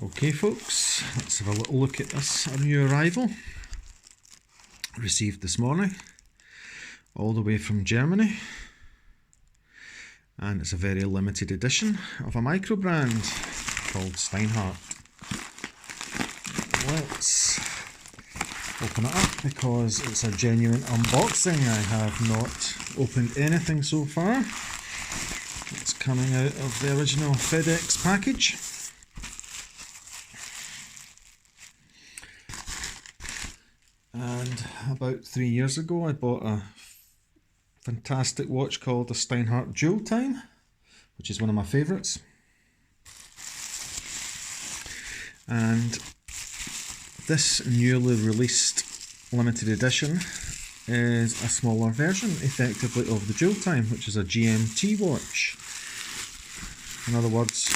Okay folks, let's have a little look at this new arrival received this morning all the way from Germany, and it's a very limited edition of a micro brand called Steinhart. Let's open it up because it's a genuine unboxing. I have not opened anything so far. It's coming out of the original FedEx package. And about 3 years ago I bought a fantastic watch called the Steinhart Dual Time, which is one of my favourites. And this newly released limited edition is a smaller version effectively of the Dual Time, which is a GMT watch. In other words,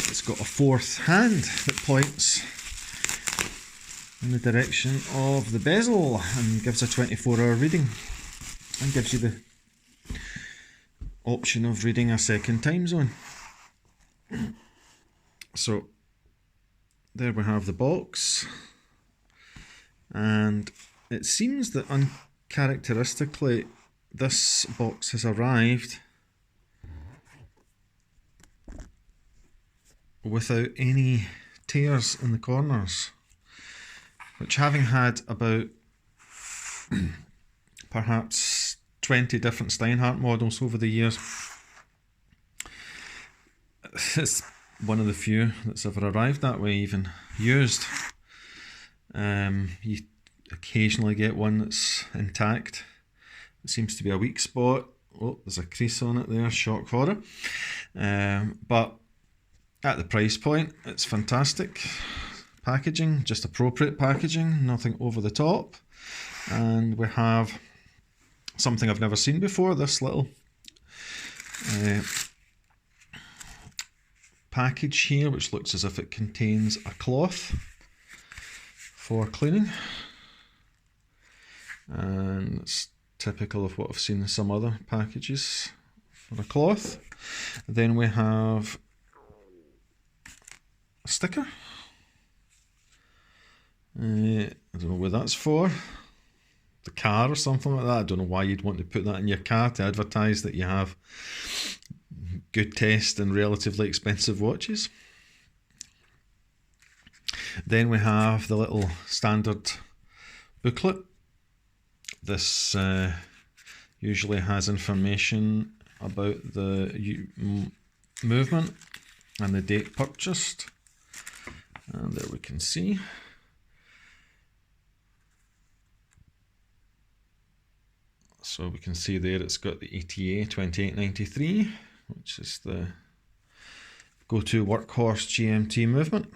it's got a fourth hand that points in the direction of the bezel and gives a 24-hour reading, and gives you the option of reading a second time zone. So there we have the box, and it seems that uncharacteristically this box has arrived without any tears in the corners, which, having had about perhaps 20 different Steinhart models over the years, it's one of the few that's ever arrived that way, even used. You occasionally get one that's intact. It seems to be a weak spot. Oh, there's a crease on it there, shock horror. But at the price point, it's fantastic. Packaging, just appropriate packaging, nothing over the top. And we have something I've never seen before, this little package here, which looks as if it contains a cloth for cleaning. And it's typical of what I've seen in some other packages for a cloth. Then we have a sticker. I don't know what that's for. The car or something like that. I don't know why you'd want to put that in your car to advertise that you have good taste and relatively expensive watches. Then we have the little standard booklet. This usually has information about the movement and the date purchased. And there we can see. So we can see there it's got the ETA 2893, which is the go-to workhorse GMT movement.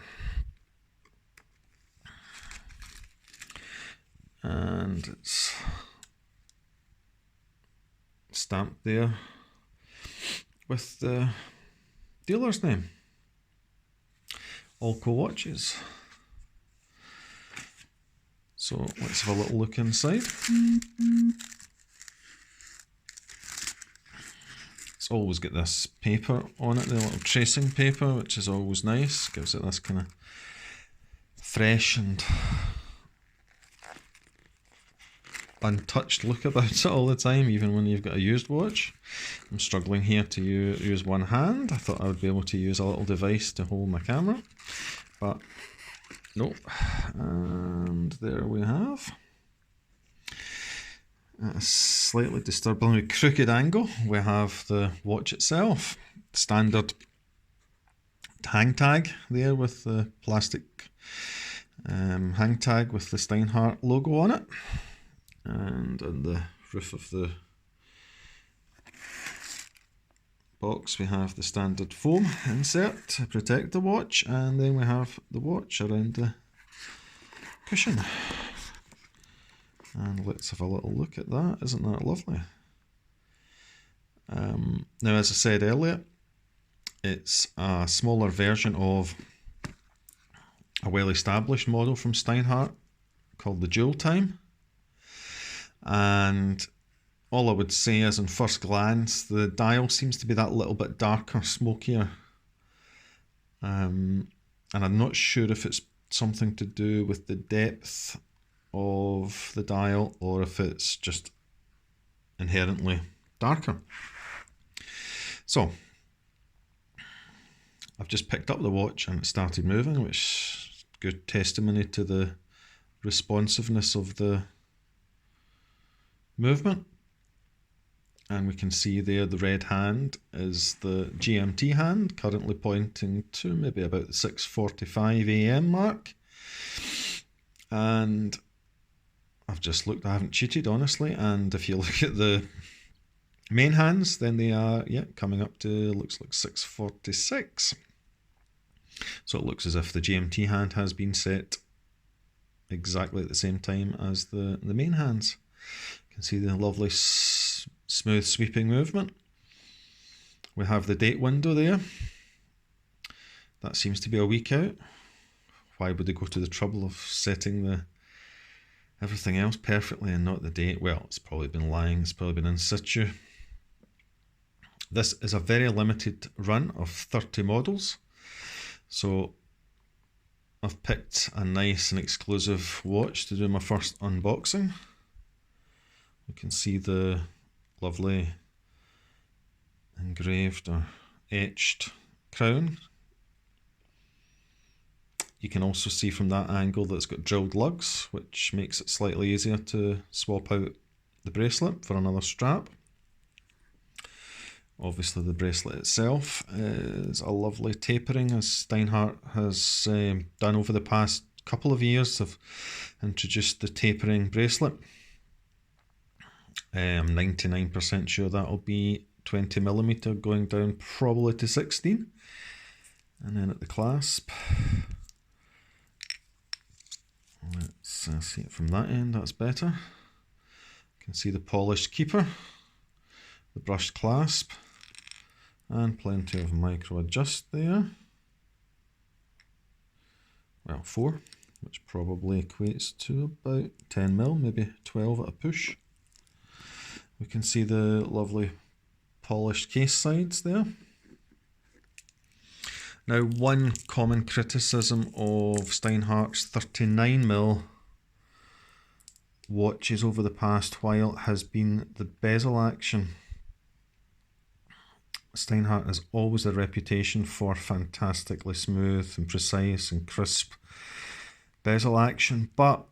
And it's stamped there with the dealer's name, Olko watches. So let's have a little look inside. It's always got this paper on it, the little tracing paper, which is always nice. Gives it this kind of fresh and untouched look about it all the time, even when you've got a used watch. I'm struggling here to use one hand. I thought I would be able to use a little device to hold my camera, but nope. And there we have at a slightly disturbingly crooked angle, we have the watch itself. Standard hang tag there with the plastic hang tag with the Steinhart logo on it. And on the roof of the box we have the standard foam insert to protect the watch, and then we have the watch around the cushion. And let's have a little look at that. Isn't that lovely? Now, as I said earlier, it's a smaller version of a well-established model from Steinhart called the Dual Time. And all I would say is, on first glance, the dial seems to be that little bit darker, smokier. and I'm not sure if it's something to do with the depth of the dial or if it's just inherently darker. So I've just picked up the watch and it started moving, which is good testimony to the responsiveness of the movement. And we can see there the red hand is the GMT hand, currently pointing to maybe about the 6:45 AM mark. And I've just looked, I haven't cheated honestly, and if you look at the main hands, then they are coming up to, looks like 6:46. So it looks as if the GMT hand has been set exactly at the same time as the main hands. You can see the lovely smooth sweeping movement. We have the date window there. That seems to be a week out. Why would they go to the trouble of setting everything else perfectly and not the date? Well, it's probably been lying, it's probably been in situ. This is a very limited run of 30 models. So I've picked a nice and exclusive watch to do my first unboxing. You can see the lovely engraved or etched crown. You can also see from that angle that it's got drilled lugs, which makes it slightly easier to swap out the bracelet for another strap. Obviously the bracelet itself is a lovely tapering, as Steinhart has done over the past couple of years. Have introduced the tapering bracelet. I'm 99% sure that'll be 20mm going down probably to 16. And then at the clasp, let's see it from that end, that's better. You can see the polished keeper, the brushed clasp, and plenty of micro adjust there. Well, 4, which probably equates to about 10mm, maybe 12 at a push. We can see the lovely polished case sides there. Now, one common criticism of Steinhart's 39mm watches over the past while has been the bezel action. Steinhart has always a reputation for fantastically smooth and precise and crisp bezel action, but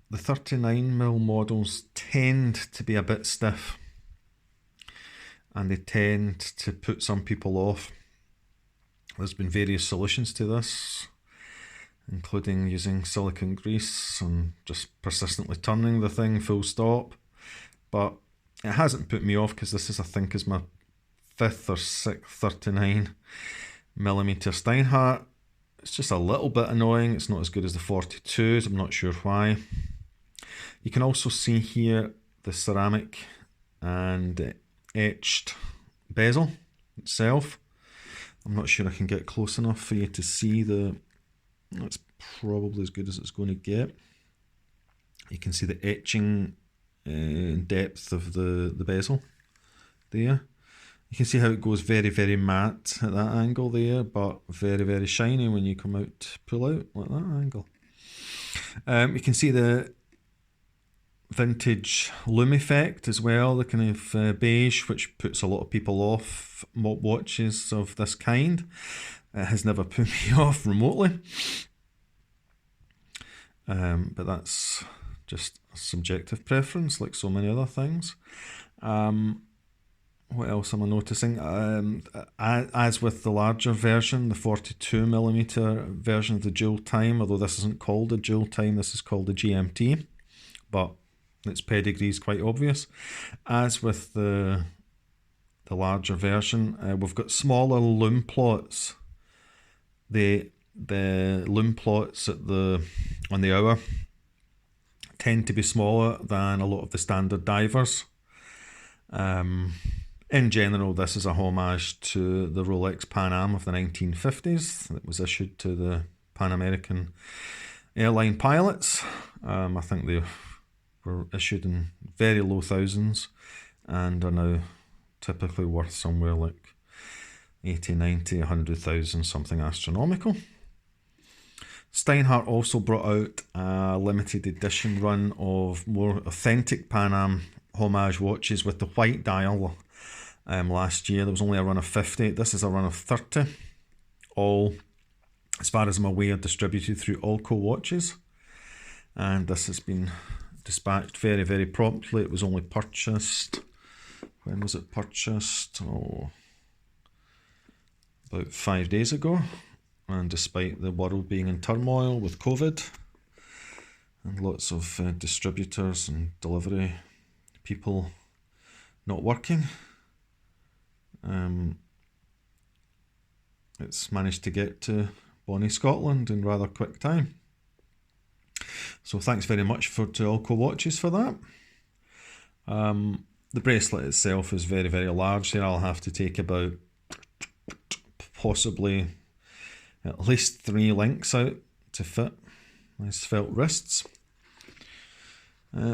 the 39mm models tend to be a bit stiff and they tend to put some people off. There's been various solutions to this, including using silicone grease and just persistently turning the thing full stop, but it hasn't put me off because this is, I think, is my 5th or 6th 39mm Steinhart. It's just a little bit annoying. It's not as good as the 42s, I'm not sure why. You can also see here the ceramic and etched bezel itself. I'm not sure I can get close enough for you to see that's probably as good as it's going to get. You can see the etching depth of the bezel there. You can see how it goes very, very matte at that angle there, but very, very shiny when you come out to pull out like that angle. You can see the vintage loom effect as well, the kind of beige, which puts a lot of people off watches of this kind. It has never put me off remotely, but that's just a subjective preference like so many other things. What else am I noticing? As with the larger version, the 42mm version of the dual time, although this isn't called a dual time, this is called a GMT, but its pedigree is quite obvious. As with the larger version, we've got smaller loom plots. The loom plots on the hour tend to be smaller than a lot of the standard divers. In general, this is a homage to the Rolex Pan Am of the 1950s that was issued to the Pan American airline pilots. I think they were issued in very low thousands and are now typically worth somewhere like 80, 90, 100,000, something astronomical. Steinhart also brought out a limited edition run of more authentic Pan Am homage watches with the white dial last year. There was only a run of 50. This is a run of 30. All, as far as I'm aware, distributed through Olko watches. And this has been dispatched very, very promptly. It was only purchased. When was it purchased? Oh, about 5 days ago. And despite the world being in turmoil with COVID and lots of distributors and delivery people not working, it's managed to get to Bonnie, Scotland in rather quick time. So thanks very much to Olko Watches for that. The bracelet itself is very, very large there. I'll have to take about possibly at least 3 links out to fit my svelte wrists.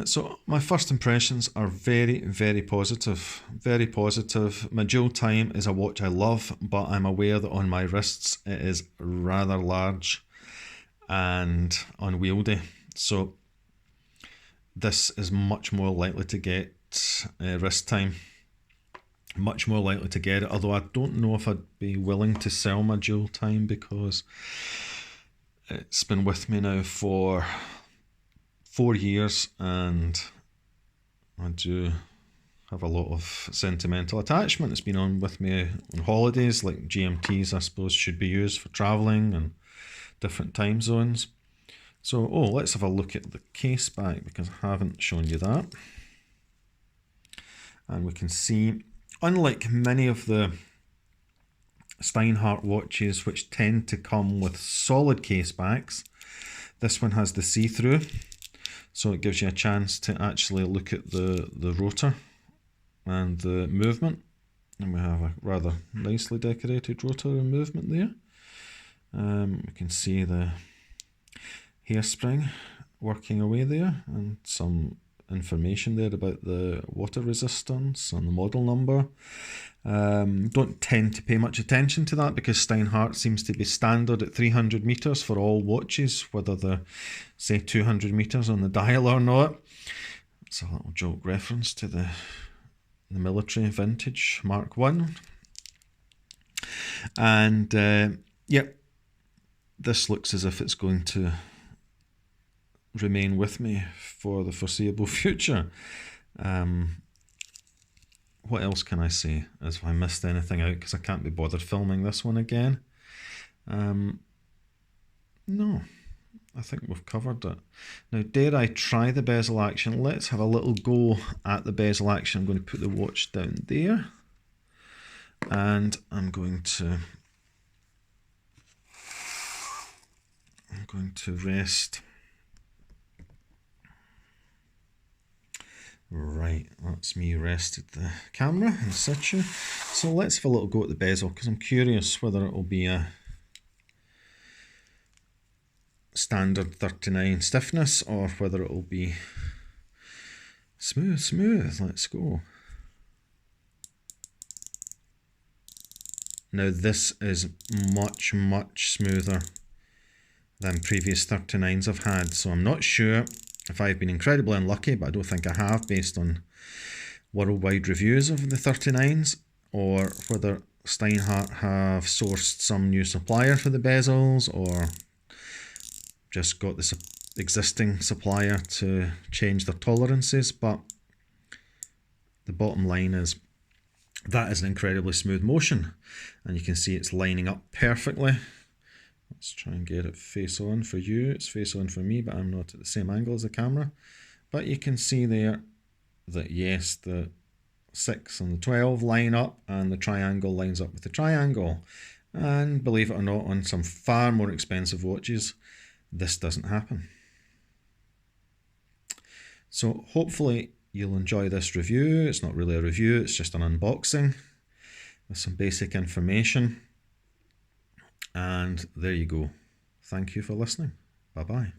So my first impressions are very, very positive. Very positive. My Jewel Time is a watch I love, but I'm aware that on my wrists it is rather large and unwieldy. So this is much more likely to get wrist time. Much more likely to get it, although I don't know if I'd be willing to sell my Jewel Time because it's been with me now for 4 years and I do have a lot of sentimental attachment. It's been on with me on holidays, like GMTs I suppose should be used for travelling and different time zones. So, let's have a look at the case back because I haven't shown you that. And we can see, unlike many of the Steinhart watches which tend to come with solid case backs, this one has the see-through, so it gives you a chance to actually look at the rotor and the movement. And we have a rather nicely decorated rotor and movement there. We can see the hairspring working away there and some information there about the water resistance and the model number. Don't tend to pay much attention to that because Steinhart seems to be standard at 300 meters for all watches, whether they're say 200 meters on the dial or not. It's a little joke reference to the military vintage Mark 1. And yep, this looks as if it's going to remain with me for the foreseeable future. What else can I say as if I missed anything out, because I can't be bothered filming this one again. No, I think we've covered it. Now, dare I try the bezel action? Let's have a little go at the bezel action. I'm going to put the watch down there and I'm going to rest. Right, that's me rested the camera in situ. So let's have a little go at the bezel because I'm curious whether it will be a standard 39 stiffness or whether it will be smooth. Let's go. Now this is much smoother than previous 39s I've had, so I'm not sure if I've been incredibly unlucky, but I don't think I have based on worldwide reviews of the 39s, or whether Steinhart have sourced some new supplier for the bezels or just got this existing supplier to change their tolerances. But the bottom line is that is an incredibly smooth motion and you can see it's lining up perfectly. Let's try and get it face on for you. It's face on for me, but I'm not at the same angle as the camera. But you can see there that yes, the 6 and the 12 line up and the triangle lines up with the triangle. And believe it or not, on some far more expensive watches, this doesn't happen. So hopefully you'll enjoy this review. It's not really a review, it's just an unboxing with some basic information. And there you go. Thank you for listening. Bye-bye.